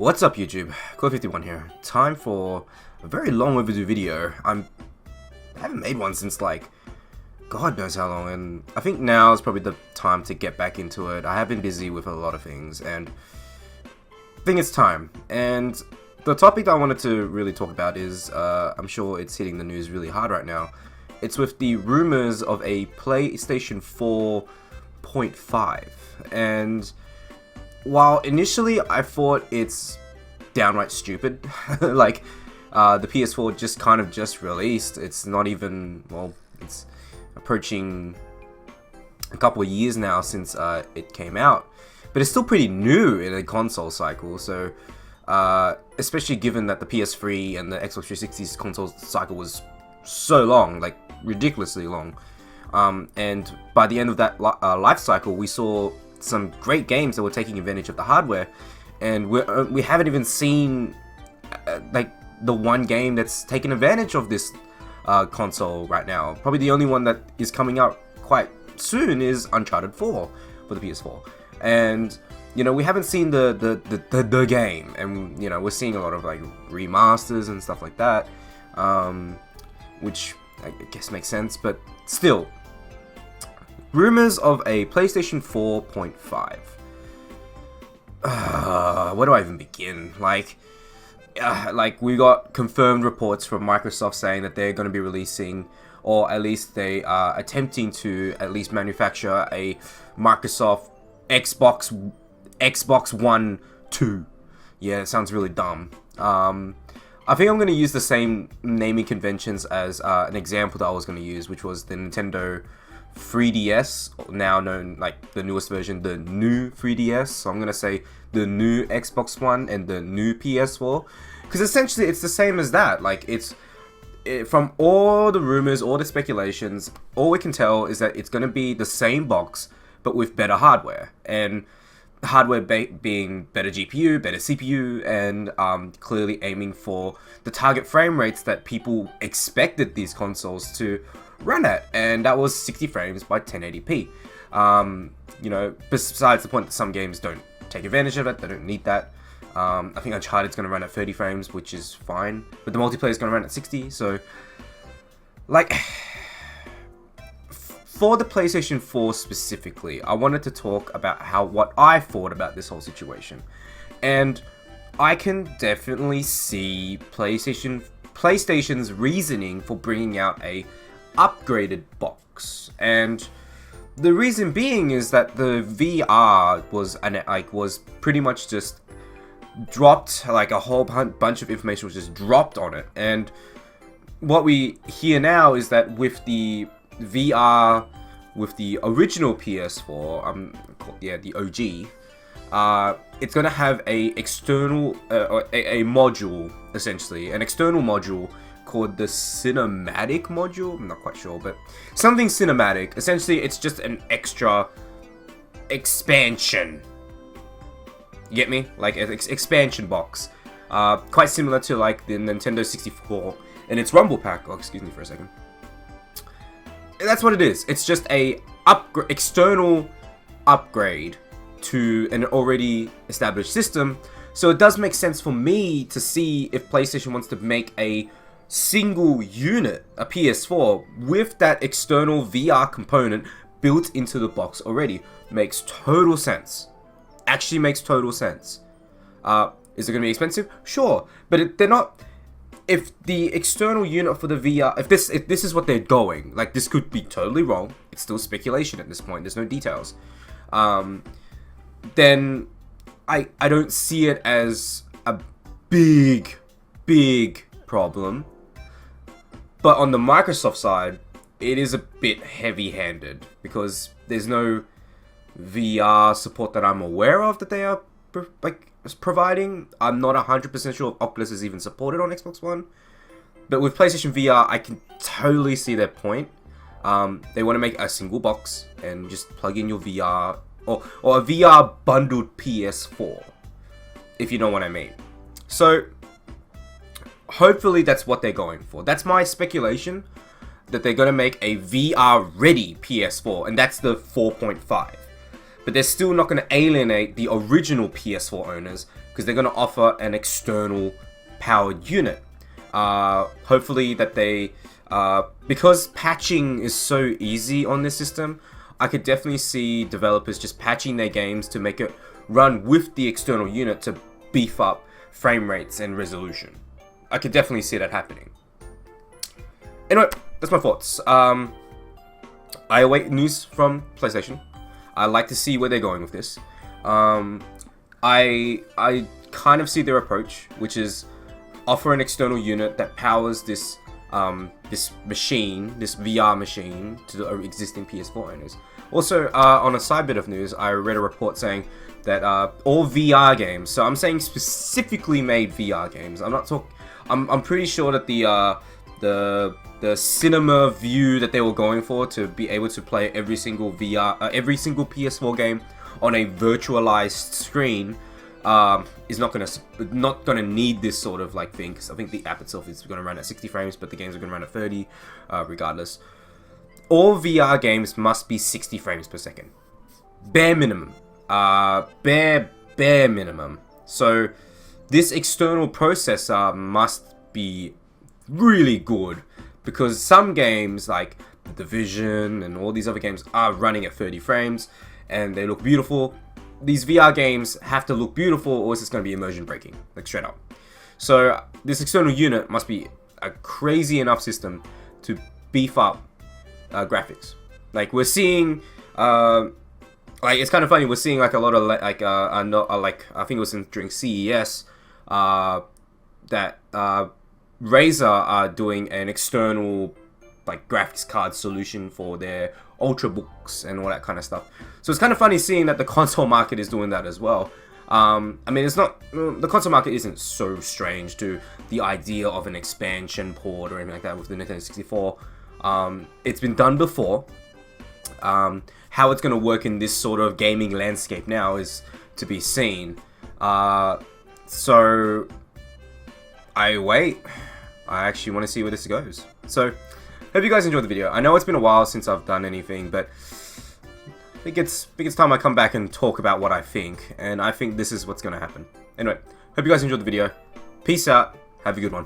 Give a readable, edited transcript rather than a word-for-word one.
What's up YouTube? Khoi51 here. Time for a very long overdue video. I haven't made one since like God knows how long, and I think now is probably the time to get back into it. I have been busy with a lot of things and I think it's time. And the topic that I wanted to really talk about is I'm sure it's hitting the news really hard right now. It's with the rumors of a PlayStation 4.5, and while initially I thought it's downright stupid, like the PS4 just released. It's not even, well, it's approaching a couple of years now since it came out, but it's still pretty new in a console cycle. So especially given that the PS3 and the Xbox 360's console cycle was so long, like ridiculously long, and by the end of that life cycle, we saw some great games that were taking advantage of the hardware, and we haven't even seen like the one game that's taken advantage of this console right now. Probably the only one that is coming out quite soon is Uncharted 4 for the PS4, and you know, we haven't seen the game, and you know, we're seeing a lot of like remasters and stuff like that, which I guess makes sense, but still. Rumors of a PlayStation 4.5. Where do I even begin? Like we got confirmed reports from Microsoft saying that they're going to be releasing, or at least they are attempting to at least manufacture a Microsoft Xbox One 2. Yeah, it sounds really dumb. I think I'm going to use the same naming conventions as an example that I was going to use, which was the Nintendo 3DS, now known like the newest version, the new 3DS. So I'm gonna say the new Xbox One and the new PS4, because essentially it's the same as that. Like from all the rumors, all the speculations, all we can tell is that it's gonna be the same box but with better hardware, and the hardware being better GPU, better CPU, and clearly aiming for the target frame rates that people expected these consoles to run at, and that was 60 frames by 1080p. You know, besides the point that some games don't take advantage of it, they don't need that. I think Uncharted's going to run at 30 frames, which is fine, but the multiplayer is going to run at 60. So, like, for the PlayStation 4 specifically, I wanted to talk about what I thought about this whole situation, and I can definitely see PlayStation's reasoning for bringing out a upgraded box, and the reason being is that the VR was pretty much just dropped, like a whole bunch of information was just dropped on it, and what we hear now is that with the VR, with the original PS4, the OG, it's gonna have a external a module, essentially an external module called the cinematic module. I'm not quite sure, but something cinematic. Essentially, it's just an extra expansion. You get me? Like an expansion box, quite similar to like the Nintendo 64 and its Rumble Pack. Oh, excuse me for a second. That's what it is. It's just a external upgrade to an already established system. So it does make sense for me to see if PlayStation wants to make a single unit, a PS4, with that external VR component built into the box already. Makes total sense. Actually makes total sense. Is it going to be expensive? Sure, but they're not. If the external unit for the VR, if this is what they're going, like, this could be totally wrong. It's still speculation at this point. There's no details. Then I don't see it as a big problem. But on the Microsoft side, it is a bit heavy-handed, because there's no VR support that I'm aware of that they are providing. I'm not 100% sure if Oculus is even supported on Xbox One. But with PlayStation VR, I can totally see their point. They want to make a single box and just plug in your VR, or a VR bundled PS4, if you know what I mean. So hopefully that's what they're going for. That's my speculation, that they're going to make a VR ready PS4, and that's the 4.5. but they're still not going to alienate the original PS4 owners because they're going to offer an external powered unit. Hopefully that they, because patching is so easy on this system, I could definitely see developers just patching their games to make it run with the external unit to beef up frame rates and resolution. I could definitely see that happening. Anyway, that's my thoughts. I await news from PlayStation. I like to see where they're going with this. I kind of see their approach, which is offer an external unit that powers this this machine, this VR machine, to the existing PS4 owners. Also, on a side bit of news, I read a report saying that all VR games, so I'm saying specifically made VR games. I'm not talking. I'm pretty sure that the cinema view that they were going for, to be able to play every single PS4 game on a virtualized screen, is not gonna need this sort of like thing, because I think the app itself is gonna run at 60 frames, but the games are gonna run at 30, regardless. All VR games must be 60 frames per second, bare minimum. Bare minimum. So this external processor must be really good, because some games like The Division and all these other games are running at 30 frames and they look beautiful. These VR games have to look beautiful, or it's just going to be immersion breaking, like straight up. So this external unit must be a crazy enough system to beef up graphics. Like we're seeing, like it's kind of funny. We're seeing like a lot of like I think it was during CES that Razer are doing an external like graphics card solution for their ultrabooks and all that kind of stuff. So it's kind of funny seeing that the console market is doing that as well. I mean, it's not, the console market isn't so strange to the idea of an expansion port or anything like that with the Nintendo 64. It's been done before. How it's going to work in this sort of gaming landscape now is to be seen. So I wait. I actually want to see where this goes. So hope you guys enjoyed the video. I know it's been a while since I've done anything, but I think it's time I come back and talk about what I think, and I think this is what's going to happen. Anyway, hope you guys enjoyed the video. Peace out. Have a good one.